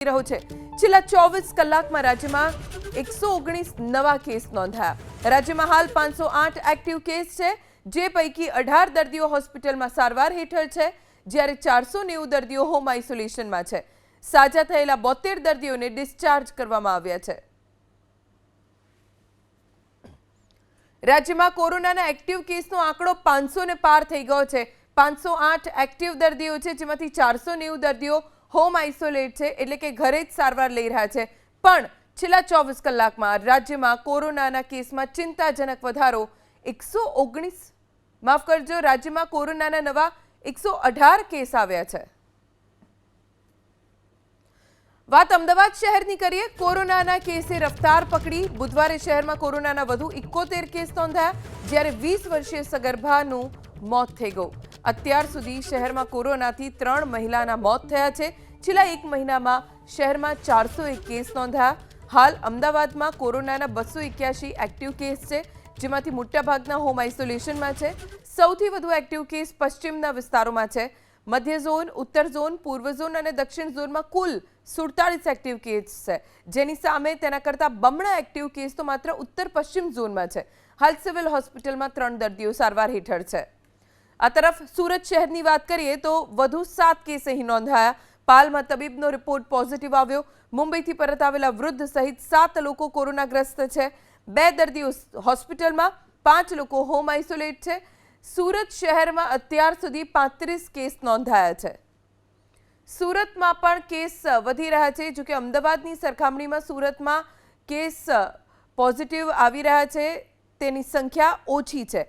રહ્યો છે। છેલ્લા 24 કલાકમાં રાજ્યમાં 119 નવા કેસ નોંધાયા। રાજ્યમાં હાલ 508 એક્ટિવ કેસ છે, જે પૈકી 18 દર્દીઓ હોસ્પિટલમાં સારવાર હેઠળ છે, જ્યારે 490 દર્દીઓ હોમ આઇસોલેશનમાં છે। સાજા થયેલા 72 દર્દીઓને ડિસ્ચાર્જ કરવામાં આવ્યા છે। રાજ્યમાં કોરોનાના એક્ટિવ કેસનો આંકડો 500 ને પાર થઈ ગયો છે। 508 એક્ટિવ દર્દીઓ છે, જેમાંથી 490 દર્દીઓ હોમ આઇસોલેટ છે, એટલે કે ઘરે જ સારવાર લઈ રહ્યા છે। પણ છેલ્લા 24 કલાકમાં રાજ્યમાં કોરોનાના કેસમાં ચિંતાજનક વધારો 119 માફ કરજો રાજ્યમાં કોરોનાના નવા 118 કેસ આવ્યા છે। વાત અમદાવાદ શહેરની કરીએ। કોરોનાના કેસે રફતાર પકડી। બુધવારે શહેરમાં કોરોનાના વધુ 71 કેસ નોંધાયા, જ્યારે 20 વર્ષીય સગર્ભાનું મોત થઈ ગયું। અત્યાર સુધી શહેરમાં કોરોનાથી 3 મહિલાના મોત થયા છે। છેલ્લા એક મહિનામાં શહેરમાં 401 કેસ નોંધાયા। હાલ અમદાવાદમાં કોરોનાના 281 એક્ટિવ કેસ છે, જેમાંથી મોટાભાગના હોમ આઇસોલેશનમાં છે। સૌથી વધુ એક્ટિવ કેસ પશ્ચિમના વિસ્તારોમાં છે। મધ્ય ઝોન, ઉત્તર ઝોન, પૂર્વ ઝોન અને દક્ષિણ ઝોનમાં કુલ 47 એક્ટિવ કેસ છે, જેની સામે તેના કરતાં બમણા એક્ટિવ કેસ તો માત્ર ઉત્તર પશ્ચિમ ઝોનમાં છે। હાલ સિવિલ હોસ્પિટલમાં 3 દર્દીઓ સારવાર હેઠળ છે। આ તરફ સુરત શહેરની વાત કરીએ તો વધુ 7 કેસ અહીં નોંધાયા। પાલમાં તબીબનો રિપોર્ટ પોઝિટિવ આવ્યો। મુંબઈથી પરત આવેલા વૃદ્ધ સહિત 7 લોકો કોરોનાગ્રસ્ત છે। 2 દર્દીઓ હોસ્પિટલમાં, 5 લોકો હોમ આઇસોલેટ છે। સુરત શહેરમાં અત્યાર સુધી 35 કેસ નોંધાયા છે। સુરતમાં પણ કેસ વધી રહ્યા છે, જો કે અમદાવાદની સરખામણીમાં સુરતમાં કેસ પોઝિટિવ આવી રહ્યા છે તેની સંખ્યા ઓછી છે।